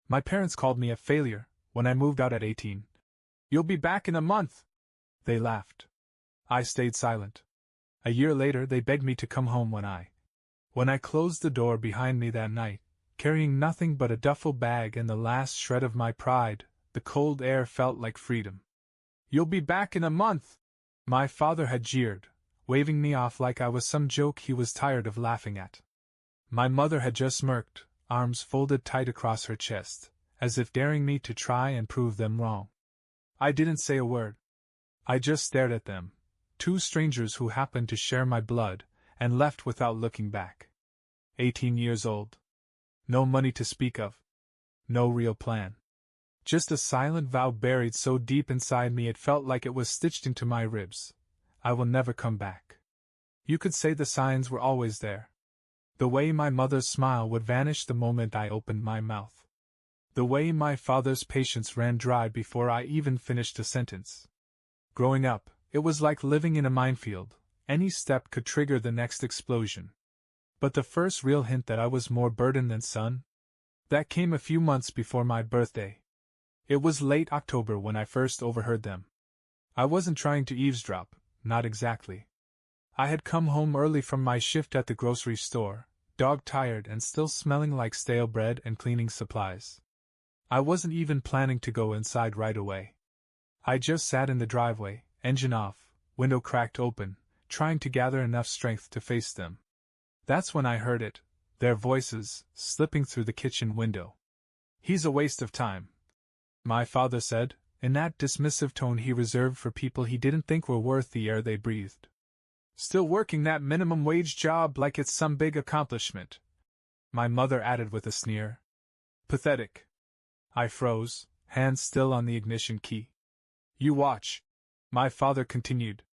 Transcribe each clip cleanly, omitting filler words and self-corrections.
My parents called me a failure when I moved out at 18. "You'll be back in a month!" They laughed. I stayed silent. A year later they begged me to come home when I closed the door behind me that night, carrying nothing but a duffel bag and the last shred of my pride. The cold air felt like freedom. "You'll be back in a month!" My father had jeered, waving me off like I was some joke he was tired of laughing at. My mother had just smirked, arms folded tight across her chest, as if daring me to try and prove them wrong. I didn't say a word. I just stared at them, two strangers who happened to share my blood, and left without looking back. 18 years old. No money to speak of. No real plan. Just a silent vow buried so deep inside me it felt like it was stitched into my ribs. I will never come back. You could say the signs were always there. The way my mother's smile would vanish the moment I opened my mouth. The way my father's patience ran dry before I even finished a sentence. Growing up, it was like living in a minefield. Any step could trigger the next explosion. But the first real hint that I was more burden than son? That came a few months before my birthday. It was late October when I first overheard them. I wasn't trying to eavesdrop, not exactly. I had come home early from my shift at the grocery store, dog-tired and still smelling like stale bread and cleaning supplies. I wasn't even planning to go inside right away. I just sat in the driveway, engine off, window cracked open, trying to gather enough strength to face them. That's when I heard it, their voices, slipping through the kitchen window. "He's a waste of time," my father said, in that dismissive tone he reserved for people he didn't think were worth the air they breathed. "Still working that minimum wage job like it's some big accomplishment," my mother added with a sneer. "Pathetic." I froze, hands still on the ignition key. "You watch," my father continued.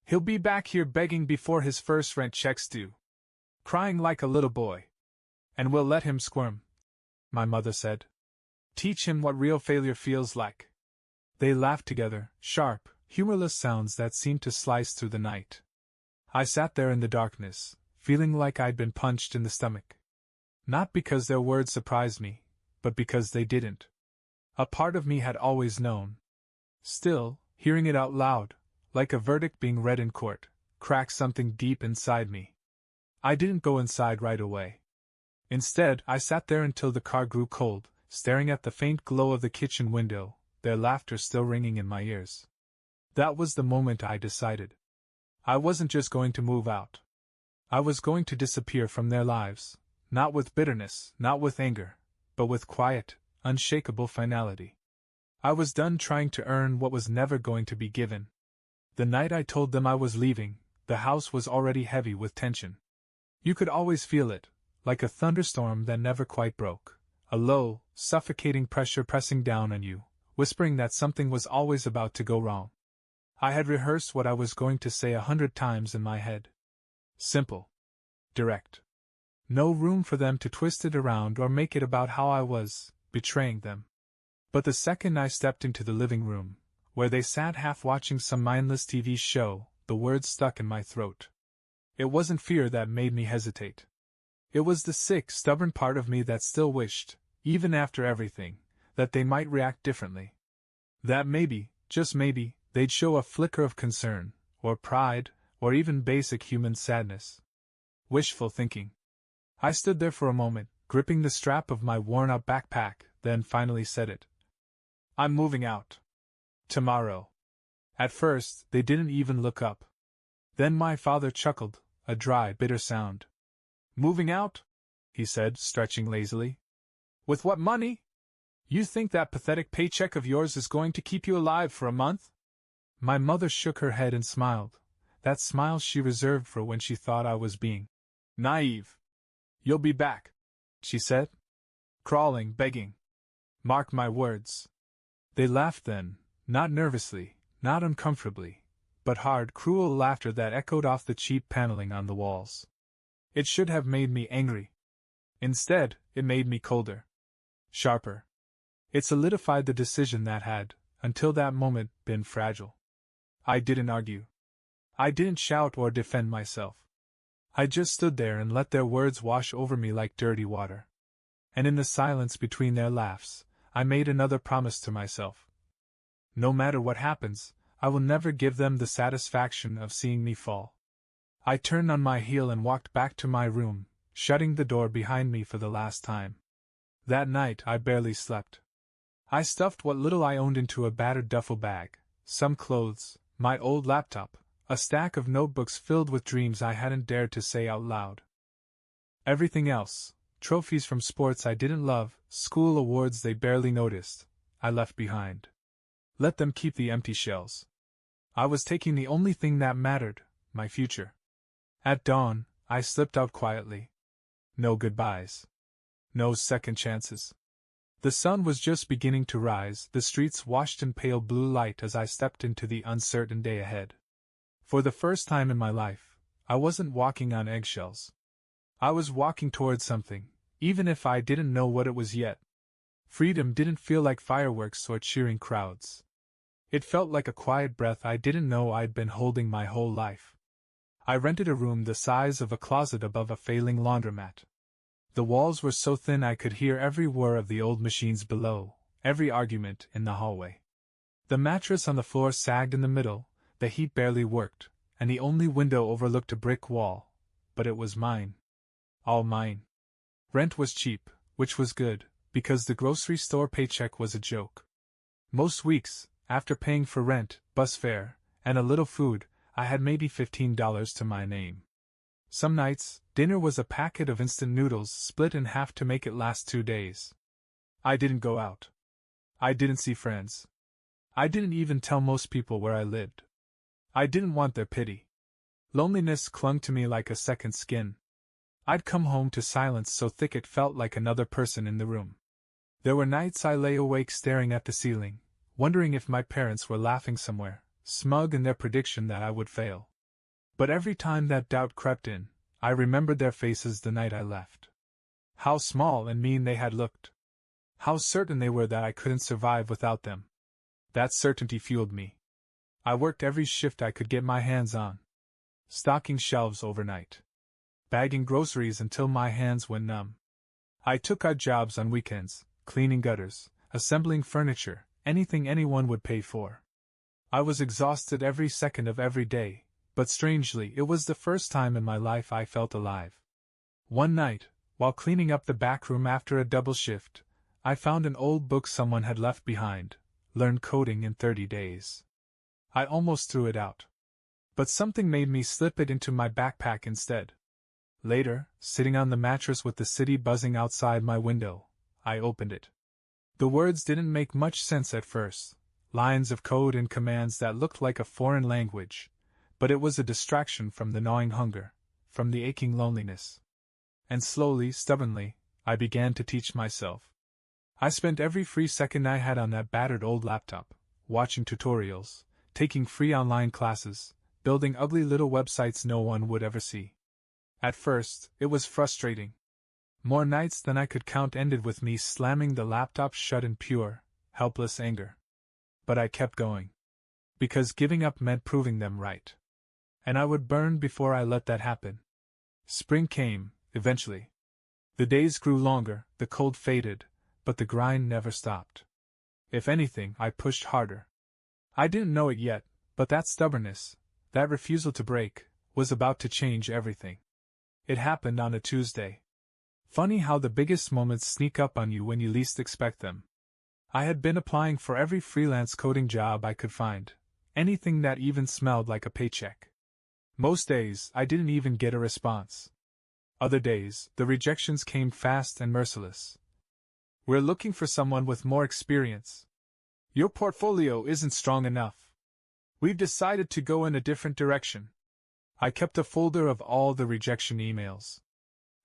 "He'll be back here begging before his first rent check's due. Crying like a little boy. And we'll let him squirm," my mother said. "Teach him what real failure feels like." They laughed together, sharp, humorless sounds that seemed to slice through the night. I sat there in the darkness, feeling like I'd been punched in the stomach. Not because their words surprised me, but because they didn't. A part of me had always known. Still, hearing it out loud, like a verdict being read in court, cracked something deep inside me. I didn't go inside right away. Instead, I sat there until the car grew cold, staring at the faint glow of the kitchen window, their laughter still ringing in my ears. That was the moment I decided. I wasn't just going to move out. I was going to disappear from their lives, not with bitterness, not with anger, but with quiet, unshakable finality. I was done trying to earn what was never going to be given. The night I told them I was leaving, the house was already heavy with tension. You could always feel it, like a thunderstorm that never quite broke, a low, suffocating pressure pressing down on you, whispering that something was always about to go wrong. I had rehearsed what I was going to say 100 times in my head. Simple. Direct. No room for them to twist it around or make it about how I was betraying them. But the second I stepped into the living room, where they sat half watching some mindless TV show, the words stuck in my throat. It wasn't fear that made me hesitate. It was the sick, stubborn part of me that still wished, even after everything, that they might react differently. That maybe, just maybe, they'd show a flicker of concern, or pride, or even basic human sadness. Wishful thinking. I stood there for a moment, gripping the strap of my worn-out backpack, then finally said it. "I'm moving out. Tomorrow." At first, they didn't even look up. Then my father chuckled, a dry, bitter sound. "Moving out?" he said, stretching lazily. "With what money? You think that pathetic paycheck of yours is going to keep you alive for a month?" My mother shook her head and smiled, that smile she reserved for when she thought I was being naive. "You'll be back," she said. "Crawling, begging. Mark my words." They laughed then, not nervously, not uncomfortably, but hard, cruel laughter that echoed off the cheap paneling on the walls. It should have made me angry. Instead, it made me colder. Sharper. It solidified the decision that had, until that moment, been fragile. I didn't argue. I didn't shout or defend myself. I just stood there and let their words wash over me like dirty water. And in the silence between their laughs, I made another promise to myself. No matter what happens, I will never give them the satisfaction of seeing me fall. I turned on my heel and walked back to my room, shutting the door behind me for the last time. That night I barely slept. I stuffed what little I owned into a battered duffel bag, some clothes, my old laptop, a stack of notebooks filled with dreams I hadn't dared to say out loud. Everything else, trophies from sports I didn't love, school awards they barely noticed, I left behind. Let them keep the empty shells. I was taking the only thing that mattered, my future. At dawn, I slipped out quietly. No goodbyes. No second chances. The sun was just beginning to rise, the streets washed in pale blue light as I stepped into the uncertain day ahead. For the first time in my life, I wasn't walking on eggshells. I was walking towards something, even if I didn't know what it was yet. Freedom didn't feel like fireworks or cheering crowds. It felt like a quiet breath I didn't know I'd been holding my whole life. I rented a room the size of a closet above a failing laundromat. The walls were so thin I could hear every whir of the old machines below, every argument in the hallway. The mattress on the floor sagged in the middle, the heat barely worked, and the only window overlooked a brick wall. But it was mine. All mine. Rent was cheap, which was good, because the grocery store paycheck was a joke. Most weeks, after paying for rent, bus fare, and a little food, I had maybe $15 to my name. Some nights, dinner was a packet of instant noodles split in half to make it last 2 days. I didn't go out. I didn't see friends. I didn't even tell most people where I lived. I didn't want their pity. Loneliness clung to me like a second skin. I'd come home to silence so thick it felt like another person in the room. There were nights I lay awake staring at the ceiling, wondering if my parents were laughing somewhere, smug in their prediction that I would fail. But every time that doubt crept in, I remembered their faces the night I left. How small and mean they had looked. How certain they were that I couldn't survive without them. That certainty fueled me. I worked every shift I could get my hands on. Stocking shelves overnight. Bagging groceries until my hands went numb. I took odd jobs on weekends, cleaning gutters, assembling furniture, anything anyone would pay for. I was exhausted every second of every day, but strangely it was the first time in my life I felt alive. One night, while cleaning up the back room after a double shift, I found an old book someone had left behind, Learn Coding in 30 Days. I almost threw it out. But something made me slip it into my backpack instead. Later, sitting on the mattress with the city buzzing outside my window, I opened it. The words didn't make much sense at first, lines of code and commands that looked like a foreign language, but it was a distraction from the gnawing hunger, from the aching loneliness. And slowly, stubbornly, I began to teach myself. I spent every free second I had on that battered old laptop, watching tutorials, taking free online classes, building ugly little websites no one would ever see. At first, it was frustrating. More nights than I could count ended with me slamming the laptop shut in pure, helpless anger. But I kept going. Because giving up meant proving them right. And I would burn before I let that happen. Spring came, eventually. The days grew longer, the cold faded, but the grind never stopped. If anything, I pushed harder. I didn't know it yet, but that stubbornness, that refusal to break, was about to change everything. It happened on a Tuesday. Funny how the biggest moments sneak up on you when you least expect them. I had been applying for every freelance coding job I could find, anything that even smelled like a paycheck. Most days, I didn't even get a response. Other days, the rejections came fast and merciless. We're looking for someone with more experience. Your portfolio isn't strong enough. We've decided to go in a different direction. I kept a folder of all the rejection emails.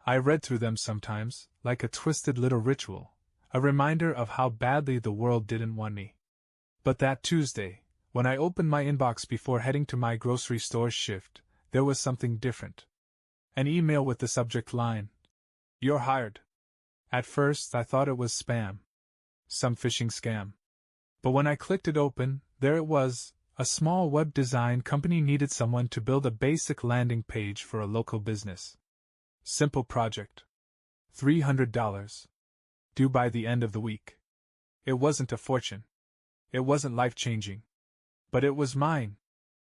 I read through them sometimes, like a twisted little ritual, a reminder of how badly the world didn't want me. But that Tuesday, when I opened my inbox before heading to my grocery store shift, there was something different. An email with the subject line, "You're hired." At first I thought it was spam. Some phishing scam. But when I clicked it open, there it was. A small web design company needed someone to build a basic landing page for a local business. Simple project. $300. due by the end of the week. It wasn't a fortune. It wasn't life-changing. But it was mine.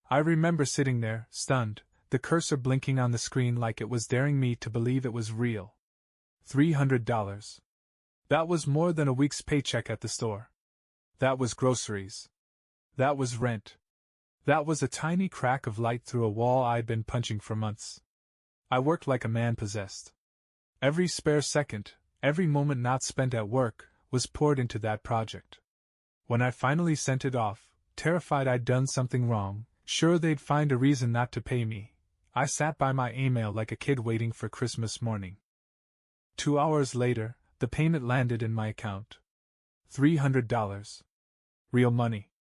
I remember sitting there, stunned, the cursor blinking on the screen like it was daring me to believe it was real. $300. That was more than a week's paycheck at the store. That was groceries. That was rent. That was a tiny crack of light through a wall I'd been punching for months. I worked like a man possessed. Every spare second, every moment not spent at work, was poured into that project. When I finally sent it off, terrified I'd done something wrong, sure they'd find a reason not to pay me, I sat by my email like a kid waiting for Christmas morning. 2 hours later, the payment landed in my account. $300. Real money.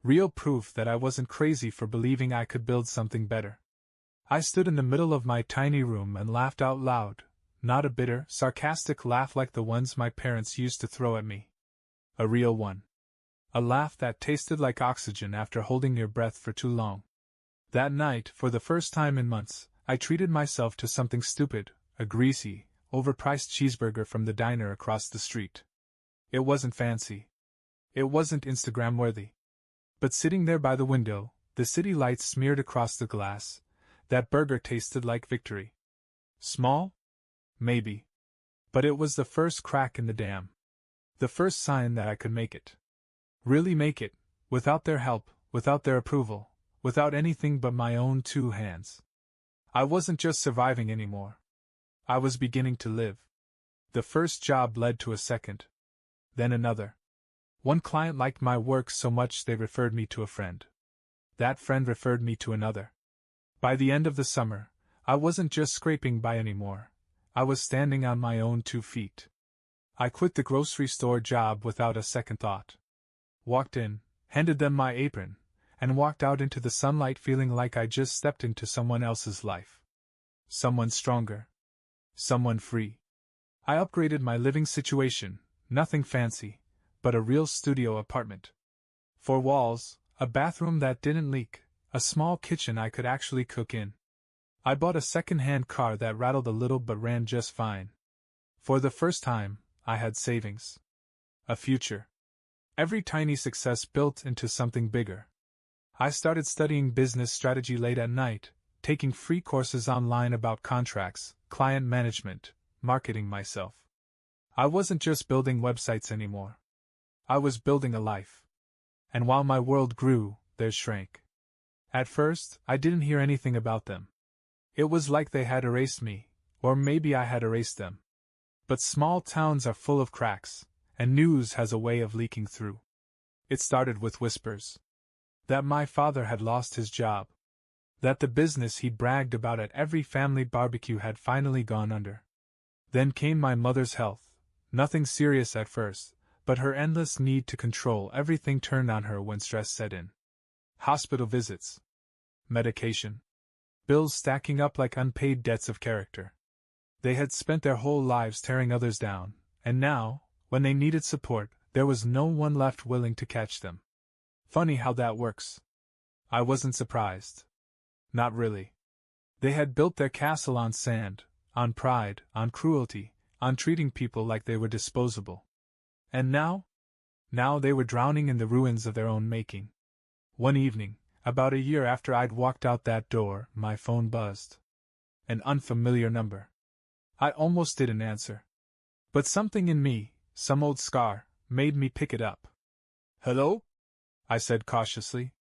Real proof that I wasn't crazy for believing I could build something better. I stood in the middle of my tiny room and laughed out loud, not a bitter, sarcastic laugh like the ones my parents used to throw at me. A real one. A laugh that tasted like oxygen after holding your breath for too long. That night, for the first time in months, I treated myself to something stupid, a greasy, overpriced cheeseburger from the diner across the street. It wasn't fancy. It wasn't Instagram-worthy. But sitting there by the window, the city lights smeared across the glass, that burger tasted like victory. Small? Maybe. But it was the first crack in the dam. The first sign that I could make it. Really make it, without their help, without their approval, without anything but my own 2 hands. I wasn't just surviving anymore. I was beginning to live. The first job led to a second. Then another. One client liked my work so much they referred me to a friend. That friend referred me to another. By the end of the summer, I wasn't just scraping by anymore. I was standing on my own 2 feet. I quit the grocery store job without a second thought. Walked in, handed them my apron, and walked out into the sunlight feeling like I just stepped into someone else's life. Someone stronger. Someone free. I upgraded my living situation, nothing fancy, but a real studio apartment. 4 walls, a bathroom that didn't leak, a small kitchen I could actually cook in. I bought a second-hand car that rattled a little but ran just fine. For the first time, I had savings. A future. Every tiny success built into something bigger. I started studying business strategy late at night, taking free courses online about contracts, client management, marketing myself. I wasn't just building websites anymore. I was building a life. And while my world grew, theirs shrank. At first, I didn't hear anything about them. It was like they had erased me, or maybe I had erased them. But small towns are full of cracks, and news has a way of leaking through. It started with whispers. That my father had lost his job. That the business he bragged about at every family barbecue had finally gone under. Then came my mother's health. Nothing serious at first, but her endless need to control everything turned on her when stress set in. Hospital visits. Medication. Bills stacking up like unpaid debts of character. They had spent their whole lives tearing others down, and now, when they needed support, there was no one left willing to catch them. Funny how that works. I wasn't surprised. Not really. They had built their castle on sand, on pride, on cruelty, on treating people like they were disposable. And now? Now they were drowning in the ruins of their own making. One evening, about a year after I'd walked out that door, my phone buzzed. An unfamiliar number. I almost didn't answer. But something in me, some old scar, made me pick it up. "Hello?" I said cautiously.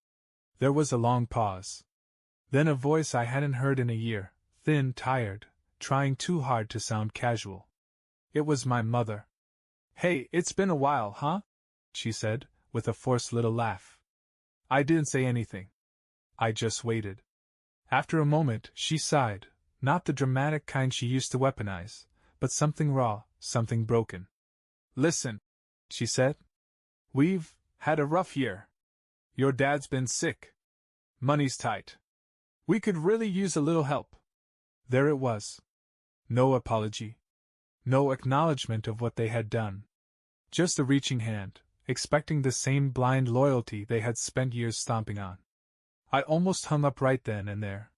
There was a long pause. Then a voice I hadn't heard in a year, thin, tired, trying too hard to sound casual. It was my mother. "Hey, it's been a while, huh?" she said, with a forced little laugh. I didn't say anything. I just waited. After a moment, she sighed, not the dramatic kind she used to weaponize, but something raw, something broken. "Listen," she said. "We've had a rough year. Your dad's been sick. Money's tight. We could really use a little help." There it was. No apology. No acknowledgement of what they had done. Just a reaching hand, expecting the same blind loyalty they had spent years stomping on. I almost hung up right then and there.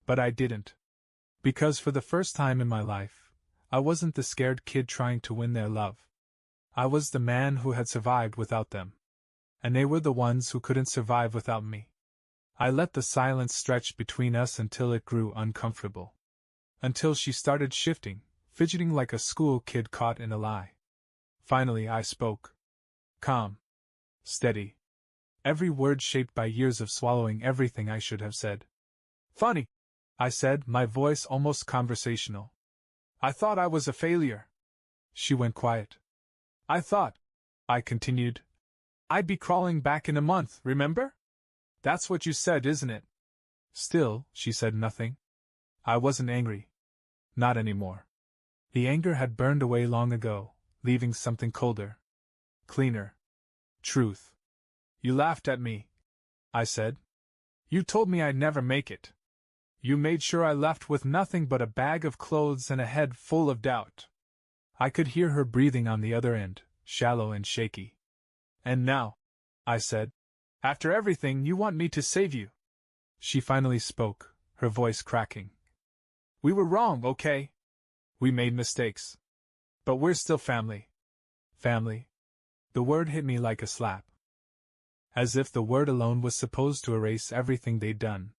But I didn't. Because for the first time in my life, I wasn't the scared kid trying to win their love. I was the man who had survived without them. And they were the ones who couldn't survive without me. I let the silence stretch between us until it grew uncomfortable. Until she started shifting, fidgeting like a school kid caught in a lie. Finally I spoke. Calm. Steady. Every word shaped by years of swallowing everything I should have said. Funny, I said, my voice almost conversational. I thought I was a failure. She went quiet. I thought, I continued, I'd be crawling back in a month, remember? That's what you said, isn't it? Still, she said nothing. I wasn't angry. Not anymore. The anger had burned away long ago, leaving something colder. Cleaner. Truth. You laughed at me, I said. You told me I'd never make it. You made sure I left with nothing but a bag of clothes and a head full of doubt. I could hear her breathing on the other end, shallow and shaky. And now, I said, after everything, you want me to save you. She finally spoke, her voice cracking. We were wrong, okay? We made mistakes. But we're still family. Family. The word hit me like a slap. As if the word alone was supposed to erase everything they'd done.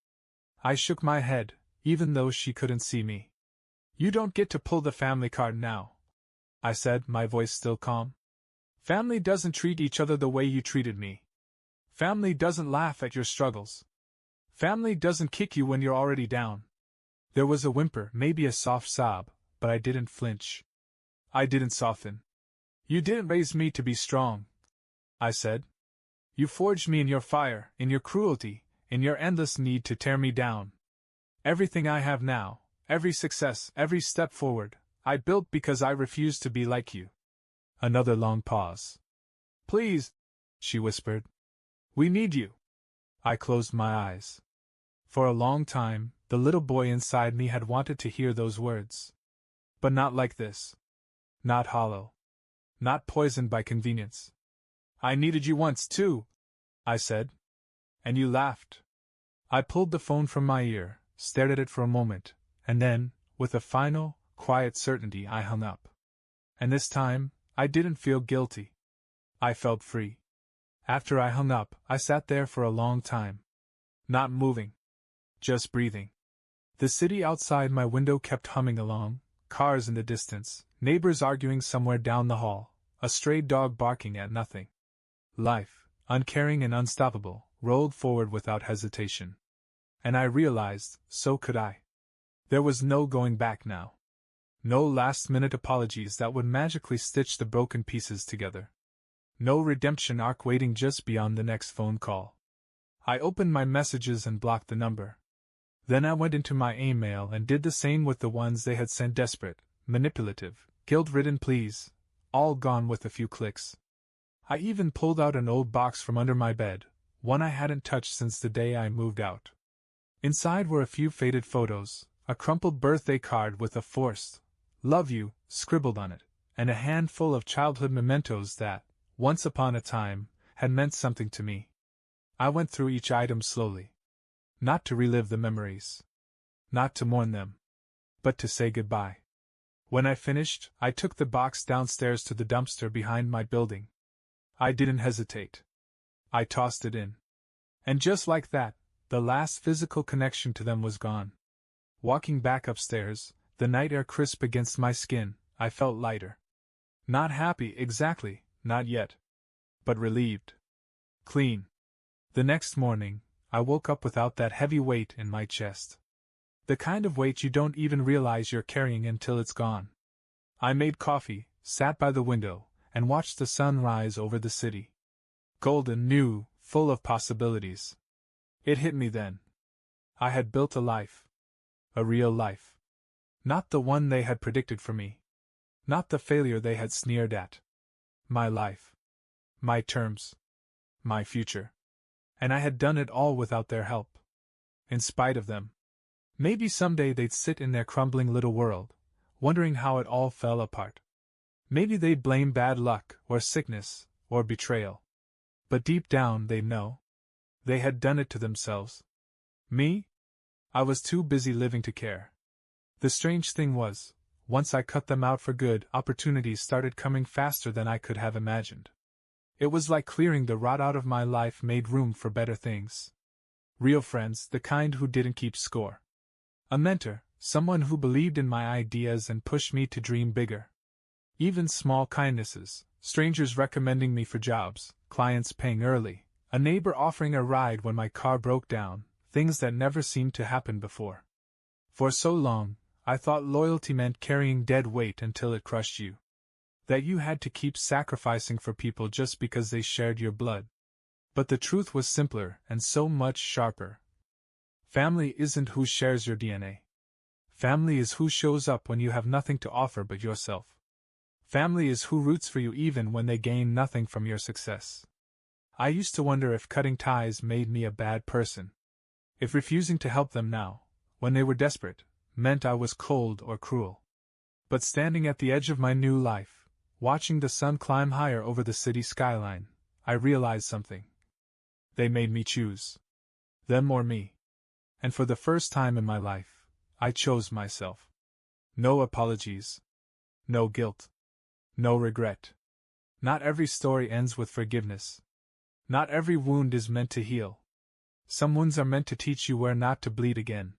I shook my head, even though she couldn't see me. You don't get to pull the family card now, I said, my voice still calm. Family doesn't treat each other the way you treated me. Family doesn't laugh at your struggles. Family doesn't kick you when you're already down. There was a whimper, maybe a soft sob, but I didn't flinch. I didn't soften. You didn't raise me to be strong, I said. You forged me in your fire, in your cruelty, in your endless need to tear me down. Everything I have now, every success, every step forward, I built because I refused to be like you. Another long pause. Please, she whispered. We need you. I closed my eyes. For a long time, the little boy inside me had wanted to hear those words. But not like this. Not hollow. Not poisoned by convenience. I needed you once, too, I said. And you laughed. I pulled the phone from my ear, stared at it for a moment, and then, with a final, quiet certainty, I hung up. And this time, I didn't feel guilty. I felt free. After I hung up, I sat there for a long time. Not moving. Just breathing. The city outside my window kept humming along, cars in the distance, neighbors arguing somewhere down the hall, a stray dog barking at nothing. Life, uncaring and unstoppable, rolled forward without hesitation. And I realized, so could I. There was no going back now. No last-minute apologies that would magically stitch the broken pieces together. No redemption arc waiting just beyond the next phone call. I opened my messages and blocked the number. Then I went into my email and did the same with the ones they had sent, desperate, manipulative, guilt-ridden pleas, all gone with a few clicks. I even pulled out an old box from under my bed, one I hadn't touched since the day I moved out. Inside were a few faded photos, a crumpled birthday card with a forced "Love you" scribbled on it, and a handful of childhood mementos that, once upon a time, had meant something to me. I went through each item slowly. Not to relive the memories. Not to mourn them. But to say goodbye. When I finished, I took the box downstairs to the dumpster behind my building. I didn't hesitate. I tossed it in. And just like that, the last physical connection to them was gone. Walking back upstairs, the night air crisp against my skin, I felt lighter. Not happy exactly, not yet. But relieved. Clean. The next morning, I woke up without that heavy weight in my chest. The kind of weight you don't even realize you're carrying until it's gone. I made coffee, sat by the window, and watched the sun rise over the city. Golden, new, full of possibilities. It hit me then. I had built a life. A real life. Not the one they had predicted for me. Not the failure they had sneered at. My life. My terms. My future. And I had done it all without their help. In spite of them. Maybe someday they'd sit in their crumbling little world, wondering how it all fell apart. Maybe they'd blame bad luck, or sickness, or betrayal. But deep down they'd know. They had done it to themselves. Me? I was too busy living to care. The strange thing was, once I cut them out for good, opportunities started coming faster than I could have imagined. It was like clearing the rot out of my life made room for better things. Real friends, the kind who didn't keep score. A mentor, someone who believed in my ideas and pushed me to dream bigger. Even small kindnesses, strangers recommending me for jobs, clients paying early, a neighbor offering a ride when my car broke down, things that never seemed to happen before. For so long, I thought loyalty meant carrying dead weight until it crushed you. That you had to keep sacrificing for people just because they shared your blood. But the truth was simpler and so much sharper. Family isn't who shares your DNA. Family is who shows up when you have nothing to offer but yourself. Family is who roots for you even when they gain nothing from your success. I used to wonder if cutting ties made me a bad person. If refusing to help them now, when they were desperate, meant I was cold or cruel. But standing at the edge of my new life, watching the sun climb higher over the city skyline, I realized something. They made me choose. Them or me. And for the first time in my life, I chose myself. No apologies. No guilt. No regret. Not every story ends with forgiveness. Not every wound is meant to heal. Some wounds are meant to teach you where not to bleed again.